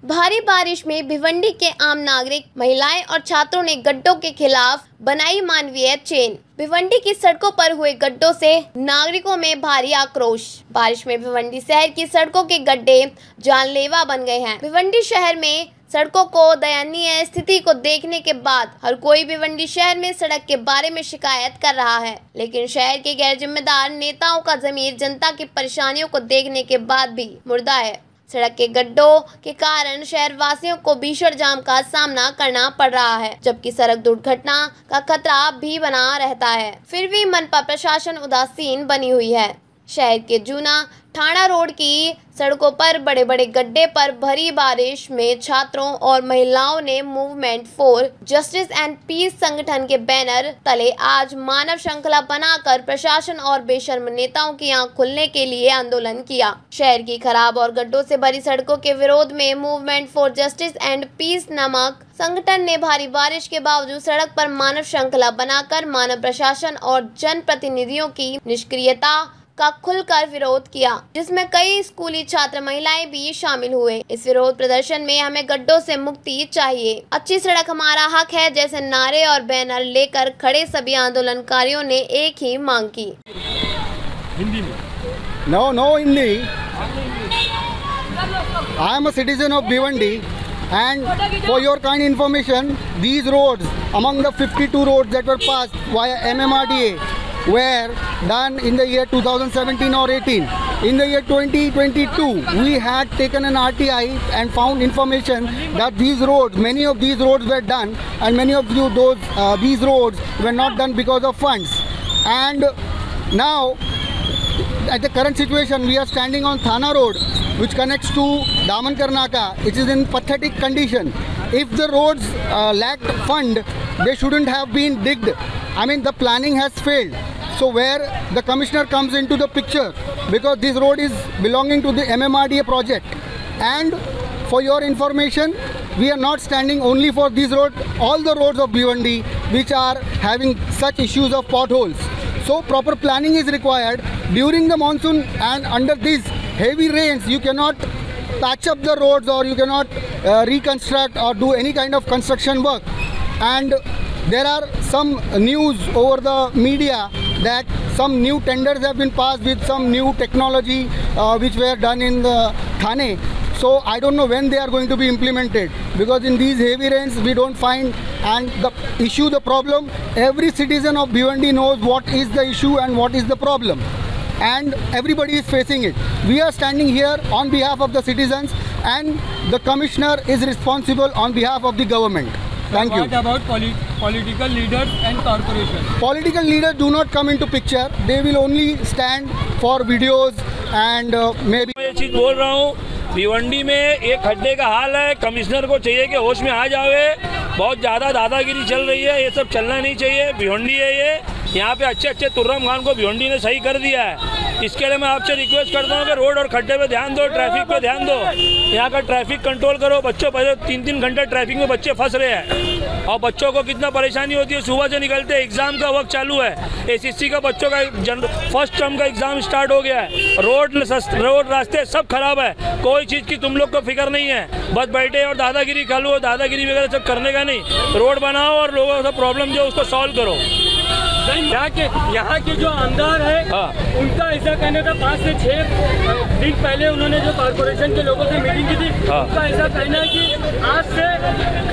भारी बारिश में भिवंडी के आम नागरिक, महिलाएं और छात्रों ने गड्ढों के खिलाफ बनाई मानवीय चेन। भिवंडी की सड़कों पर हुए गड्ढों से नागरिकों में भारी आक्रोश। बारिश में भिवंडी शहर की सड़कों के गड्ढे जानलेवा बन गए हैं। भिवंडी शहर में सड़कों को दयनीय स्थिति को देखने के बाद हर कोई भिवंडी शहर में सड़क के बारे में शिकायत कर रहा है, लेकिन शहर के गैर जिम्मेदार नेताओं का ज़मीर जनता की परेशानियों को देखने के बाद भी मुर्दा है। सड़क के गड्ढों के कारण शहर वासियों को भीषण जाम का सामना करना पड़ रहा है, जबकि सड़क दुर्घटना का खतरा भी बना रहता है। फिर भी मनपा प्रशासन उदासीन बनी हुई है। शहर के जूना ठाणा रोड की सड़कों पर बड़े बड़े गड्ढे पर भरी बारिश में छात्रों और महिलाओं ने movement for justice and peace संगठन के बैनर तले आज मानव श्रृंखला बनाकर प्रशासन और बेशर्म नेताओं की आंख खुलने के लिए आंदोलन किया। शहर की खराब और गड्ढों से भरी सड़कों के विरोध में movement for justice and peace नामक संगठन ने भारी बारिश के बावजूद सड़क पर मानव श्रृंखला बनाकर मानव प्रशासन और जनप्रतिनिधियों की निष्क्रियता का खुलकर विरोध किया, जिसमें कई स्कूली छात्र महिलाएं भी शामिल हुए। इस विरोध प्रदर्शन में हमें गड्ढों से मुक्ति चाहिए, अच्छी सड़क हमारा हक है जैसे नारे और बैनर लेकर खड़े सभी आंदोलनकारियों ने एक ही मांग की। हिंदी में No Hindi. I am a citizen of Bhiwandi, and for your kind information, these roads, among the 52 roads that were passed via MMRDA, were done in the year 2017 or 18. In the year 2022, we had taken an RTI and found information that these roads, many of these roads were done, and many of these roads were not done because of funds. And now, at the current situation, we are standing on Thana Road, which connects to Damankar Naka. It is in pathetic condition. If the roads lacked fund, they shouldn't have been digged. I mean, the planning has failed. So where the commissioner comes into the picture, because this road is belonging to the MMRDA project. And for your information, we are not standing only for this road, all the roads of Bhiwandi which are having such issues of potholes. So proper planning is required during the monsoon, and under these heavy rains you cannot patch up the roads or you cannot reconstruct or do any kind of construction work. And there are some news over the media that some new tenders have been passed with some new technology which were done in the Thane. So I don't know when they are going to be implemented, because in these heavy rains we don't find, and the problem, every citizen of Bhiwandi knows what is the issue and what is the problem, and everybody is facing it. We are standing here on behalf of the citizens, and the commissioner is responsible on behalf of the government. Thank you. What about political leaders and corporations? Political leaders do not come into picture. They will only stand for videos and maybe. मैं ये चीज़ बोल रहा हूँ, भिवंडी में एक खड्डे का हाल है। कमिश्नर को चाहिए कि होश में आ जावे। बहुत ज़्यादा दादागिरी चल रही है, ये सब चलना नहीं चाहिए। भिवंडी है ये, यहाँ पे अच्छे तुर्रम खान को भिवंडी ने सही कर दिया है। इसके लिए मैं आपसे रिक्वेस्ट करता हूँ कि रोड और खड्डे पे ध्यान दो, ट्रैफिक पे ध्यान दो, यहाँ का ट्रैफिक कंट्रोल करो। बच्चों पहले 3-3 घंटे ट्रैफिक में बच्चे फंस रहे हैं, और बच्चों को कितना परेशानी होती है। सुबह से निकलते एग्ज़ाम का वक्त चालू है, एसएससी का बच्चों का फर्स्ट टर्म का एग्ज़ाम स्टार्ट हो गया है। रोड रास्ते सब खराब है, कोई चीज़ की तुम लोग को फिक्र नहीं है। बस बैठे और दादागिरी खा लो, दादागिरी वगैरह सब करने का नहीं। रोड बनाओ और लोगों का प्रॉब्लम जो उसको सॉल्व करो। यहाँ के जो आमदार है, उनका ऐसा कहना था 5 से 6 दिन पहले उन्होंने जो कॉर्पोरेशन के लोगों से मीटिंग की थी, उनका ऐसा कहना है कि आज से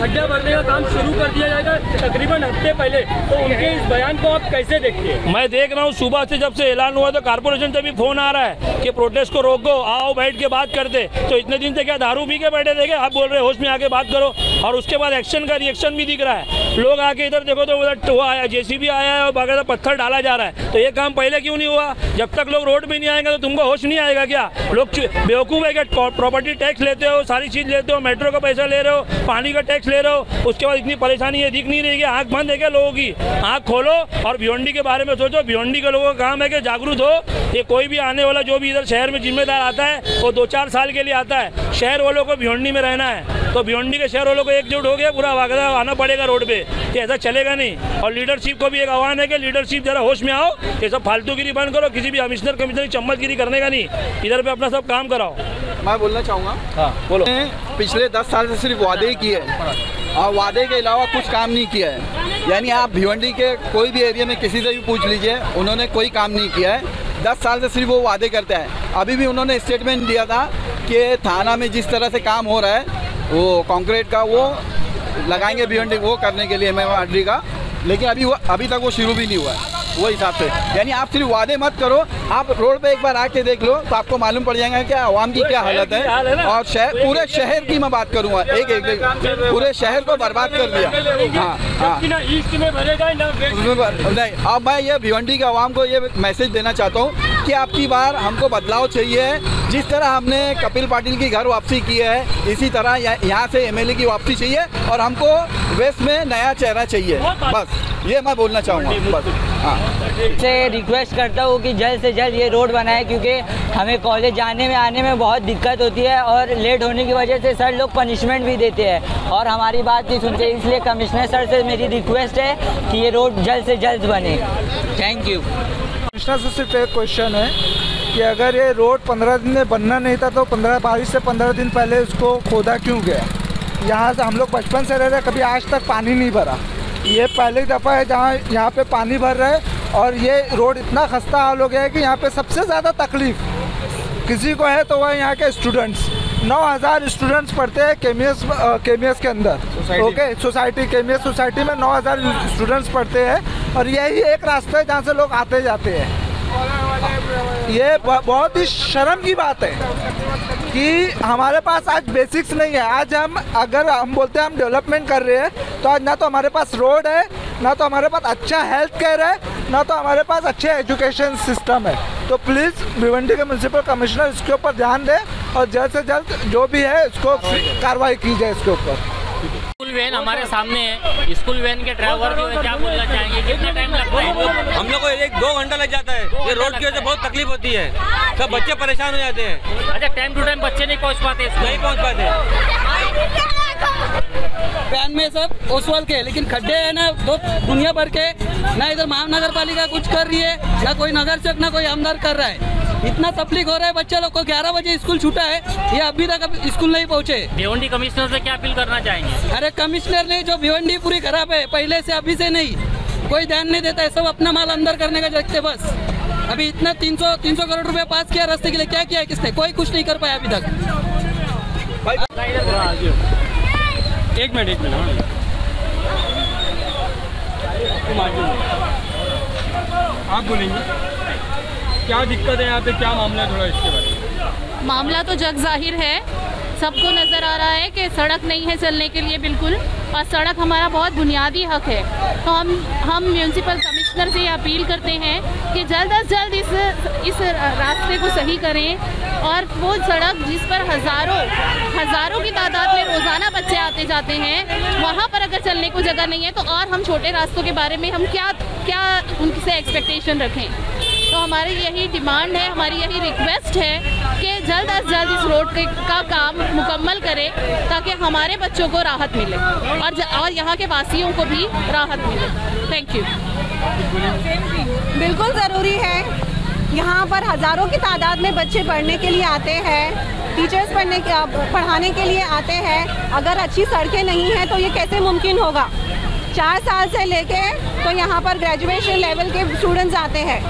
खड्डा भरने का काम शुरू कर दिया जाएगा, तकरीबन हफ्ते पहले। तो उनके इस बयान को आप कैसे देखते हैं? मैं देख रहा हूँ, सुबह से जब से ऐलान हुआ तो कॉर्पोरेशन से भी फोन आ रहा है कि प्रोटेस्ट को रोको, आओ बैठ के बात करते। तो इतने दिन से क्या दारू पी के बैठे थे? आप बोल रहे होश में आके बात करो, और उसके बाद एक्शन का रिएक्शन भी दिख रहा है। लोग आके इधर देखो तो उधर वो आया, जेसीबी आया है और बाकायदा पत्थर डाला जा रहा है। तो ये काम पहले क्यों नहीं हुआ? जब तक लोग रोड पे नहीं आएंगे तो तुमको होश नहीं आएगा क्या? लोग बेवकूफ़ है कि प्रॉपर्टी टैक्स लेते हो, सारी चीज़ लेते हो, मेट्रो का पैसा ले रहे हो, पानी का टैक्स ले रहे हो, उसके बाद इतनी परेशानी ये दिख नहीं रही है। आँख बंद है क्या लोगों की? आँख खोलो और भिवंडी के बारे में सोचो। भिवंडी के लोगों का काम है कि जागरूक हो। ये कोई भी आने वाला जो भी इधर शहर में जिम्मेदार आता है वो 2-4 साल के लिए आता है। शहर वालों को भिवंडी में रहना है तो भिवंडी के शहर वालों को एकजुट हो गया पूरा वागदा आना पड़ेगा रोड पे, कि ऐसा चलेगा नहीं। और लीडरशिप को भी एक आह्वान है कि लीडरशिप जरा होश में आओ, ये सब फालतूगिरी बंद करो, किसी भी कमिश्नर की चम्मचगिरी करने का नहीं, इधर पे अपना सब काम कराओ। मैं बोलना चाहूँगा, हाँ बोलो। पिछले 10 साल से सिर्फ वादे ही किए हैं और वादे के अलावा कुछ काम नहीं किया है। यानी आप भिवंडी के कोई भी एरिया में किसी से भी पूछ लीजिए, उन्होंने कोई काम नहीं किया है। 10 साल से सिर्फ वो वादे करते हैं। अभी भी उन्होंने स्टेटमेंट दिया था कि थाना में जिस तरह से काम हो रहा है वो कंक्रीट का वो लगाएंगे भिवंडी वो करने के लिए MMRD का, लेकिन अभी तक वो शुरू भी नहीं हुआ है वो हिसाब से। यानी आप सिर्फ वादे मत करो, आप रोड पे एक बार आके देख लो तो आपको मालूम पड़ जाएगा कि आवाम की क्या हालत है। और पूरे शहर की मैं बात करूँगा, एक पूरे शहर को बर्बाद कर दिया। हाँ ईस्ट में भरेगा नहीं। अब मैं ये भिवंडी के आवाम को ये मैसेज देना चाहता हूँ कि आपकी बार हमको बदलाव चाहिए। जिस तरह हमने कपिल पाटिल की घर वापसी की है, इसी तरह यहाँ से MLA की वापसी चाहिए और हमको वेस्ट में नया चेहरा चाहिए। बस ये मैं बोलना चाहूँगा। बस हाँ से रिक्वेस्ट करता हूँ कि जल्द से जल्द ये रोड बनाए, क्योंकि हमें कॉलेज जाने में आने में बहुत दिक्कत होती है और लेट होने की वजह से सर लोग पनिशमेंट भी देते हैं और हमारी बात नहीं सुनते। इसलिए कमिश्नर सर से मेरी रिक्वेस्ट है कि ये रोड जल्द से जल्द बने। Thank you. कमिश्नर से सिर्फ एक क्वेश्चन है कि अगर ये रोड 15 दिन में बनना नहीं था तो 22 से 15 दिन पहले उसको खोदा क्यों गया? यहाँ से हम लोग बचपन से रह रहे, कभी आज तक पानी नहीं भरा। ये पहली दफ़ा है जहाँ यहाँ पे पानी भर रहा है और ये रोड इतना खस्ता हाल हो गया है कि यहाँ पे सबसे ज़्यादा तकलीफ़ किसी को है तो वह यहाँ के स्टूडेंट्स। 9000 स्टूडेंट्स पढ़ते हैं केमियस के अंदर। ओके, सोसाइटी केमियस सोसाइटी में 9000 स्टूडेंट्स पढ़ते हैं और यही एक रास्ता है जहाँ से लोग आते जाते हैं। ये बहुत ही शर्म की बात है कि हमारे पास आज बेसिक्स नहीं है। आज अगर हम बोलते हैं हम डेवलपमेंट कर रहे हैं तो आज ना तो हमारे पास रोड है, ना तो हमारे पास अच्छा हेल्थ केयर है, ना तो हमारे पास अच्छे एजुकेशन सिस्टम है। तो प्लीज़ भिवंडी के म्यूनसिपल कमिश्नर इसके ऊपर ध्यान दें और जल्द से जल्द जो भी है इसको कार्रवाई की जाए इसके ऊपर। स्कूल वैन हमारे सामने है, स्कूल वैन के ड्राइवर जो है क्या बोलना चाहेंगे, कितना टाइम लगता है? हम लोग को 1-2 घंटा लग जाता है। ये रोड की वजह से बहुत तकलीफ होती है, सब बच्चे परेशान हो जाते हैं। अच्छा, टाइम टू टाइम बच्चे नहीं पहुंच पाते? नहीं पहुंच पाते। वैन में सब ओसवाल के, लेकिन खड्डे हैं ना तो दुनिया भर के। ना इधर महानगर पालिका कुछ कर रही है, ना कोई नगर सेवक, ना कोई आमदार कर रहा है। इतना तकलीफ हो रहा है बच्चे लोग को। 11 बजे स्कूल छूटा है, ये अभी तक स्कूल नहीं पहुंचे। भिवंडी कमिश्नर से क्या अपील करना चाहेंगे? अरे कमिश्नर ने जो भिवंडी पूरी खराब है, पहले से अभी से नहीं, कोई ध्यान नहीं देता है। सब अपना माल अंदर करने का देखते बस। अभी इतना 300 करोड़ रुपया पास किया रास्ते के लिए, क्या किया है किसने? कोई कुछ नहीं कर पाया अभी तक। एक मिनट आप बोलेंगे क्या दिक्कत है यहाँ पे, क्या मामला है, थोड़ा इसके बारे में। मामला तो जग जाहिर है, सबको नज़र आ रहा है कि सड़क नहीं है चलने के लिए बिल्कुल, और सड़क हमारा बहुत बुनियादी हक है। तो हम म्यूनसिपल कमिश्नर से अपील करते हैं कि जल्द अज जल्द इस रास्ते को सही करें और वो सड़क जिस पर हज़ारों की तादाद में रोज़ाना बच्चे आते जाते हैं, वहाँ पर अगर चलने को जगह नहीं है तो और हम छोटे रास्तों के बारे में हम क्या उनसे एक्सपेक्टेशन रखें। तो हमारी यही डिमांड है, हमारी यही रिक्वेस्ट है कि जल्द अज जल्द इस रोड का काम मुकम्मल करें ताकि हमारे बच्चों को राहत मिले और यहाँ के वासियों को भी राहत मिले। Thank you. बिल्कुल ज़रूरी है, यहाँ पर हज़ारों की तादाद में बच्चे पढ़ने के लिए आते हैं, टीचर्स पढ़ाने के लिए आते हैं। अगर अच्छी सड़कें नहीं हैं तो ये कैसे मुमकिन होगा? 4 साल से लेके तो यहाँ पर ग्रेजुएशन लेवल के स्टूडेंट्स आते हैं,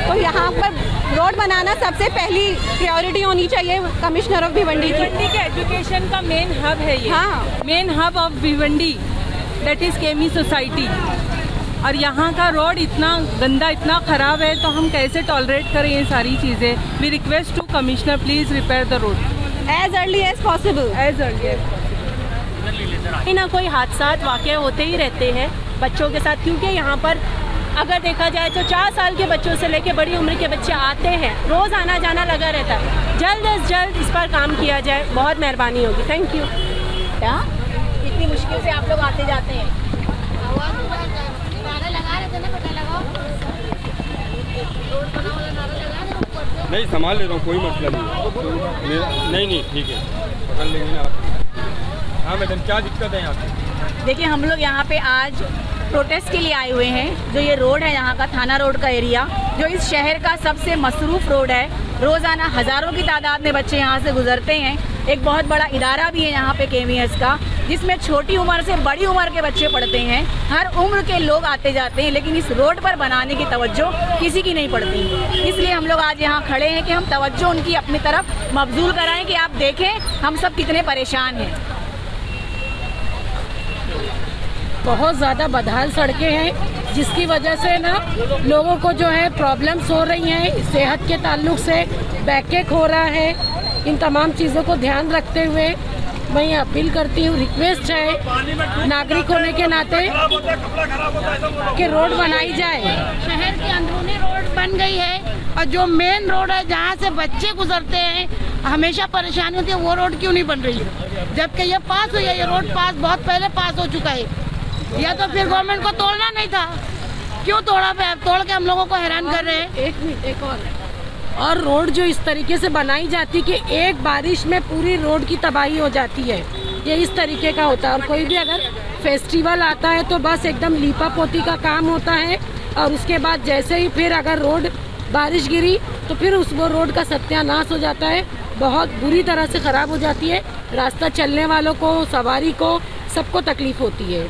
तो यहाँ पर रोड बनाना सबसे पहली प्रायोरिटी होनी चाहिए कमिश्नर ऑफ भिवंडी की। भिवंडी के एजुकेशन का मेन हब है ये। हाँ, main hub of Bhiwandi, that is केमी सोसाइटी। और यहाँ का रोड इतना गंदा, इतना ख़राब है, तो हम कैसे टॉलरेट करें ये सारी चीज़ें। We request to commissioner please repair the road as early as possible. ना कोई हादसा वाक़या होते ही रहते हैं बच्चों के साथ, क्योंकि यहाँ पर अगर देखा जाए तो 4 साल के बच्चों से लेकर बड़ी उम्र के बच्चे आते हैं, रोज़ आना जाना लगा रहता है। जल्द से जल्द इस पर काम किया जाए, बहुत मेहरबानी होगी। Thank you. क्या इतनी मुश्किल से आप लोग आते जाते हैं? नहीं संभाल ले रहा हूँ, कोई मसला नहीं। नहीं ठीक है। पकड़ने में आती है। हाँ मैडम, क्या दिक्कत है यहाँ पे? देखिए, हम लोग यहाँ पे आज प्रोटेस्ट के लिए आए हुए हैं। जो ये रोड है यहाँ का, थाना रोड का एरिया, जो इस शहर का सबसे मसरूफ़ रोड है, रोज़ाना हज़ारों की तादाद में बच्चे यहाँ से गुजरते हैं। एक बहुत बड़ा इदारा भी है यहाँ पे KVS का, जिसमें छोटी उम्र से बड़ी उम्र के बच्चे पढ़ते हैं। हर उम्र के लोग आते जाते हैं, लेकिन इस रोड पर बनाने की तवज्जो किसी की नहीं पड़ती। इसलिए हम लोग आज यहाँ खड़े हैं कि हम तवज्जो उनकी अपनी तरफ मबजूल कराएं कि आप देखें हम सब कितने परेशान हैं। बहुत ज़्यादा बदहाल सड़कें हैं, जिसकी वजह से ना लोगों को जो है प्रॉब्लम्स हो रही हैं। सेहत के ताल्लुक से बैकएक हो रहा है। इन तमाम चीज़ों को ध्यान रखते हुए मैं ये अपील करती हूँ, रिक्वेस्ट है नागरिक होने के नाते कि रोड बनाई जाए। शहर की अंदरूनी रोड बन गई है और जो मेन रोड है जहाँ से बच्चे गुजरते हैं हमेशा परेशानी होती है, वो रोड क्यों नहीं बन रही है? जबकि ये पास हुई है, ये रोड पास बहुत पहले पास हो चुका है। या तो फिर गवर्नमेंट को तोड़ना नहीं था, क्यों तोड़ा? तोड़ के हम लोगों को हैरान कर रहे हैं। एक मिनट, एक और रोड जो इस तरीके से बनाई जाती कि एक बारिश में पूरी रोड की तबाही हो जाती है, ये इस तरीके का होता है। और कोई भी अगर फेस्टिवल आता है तो बस एकदम लीपा पोती का काम होता है, और उसके बाद जैसे ही फिर अगर रोड बारिश गिरी तो फिर वो रोड का सत्यानाश हो जाता है, बहुत बुरी तरह से ख़राब हो जाती है। रास्ता चलने वालों को, सवारी को, सबको तकलीफ़ होती है।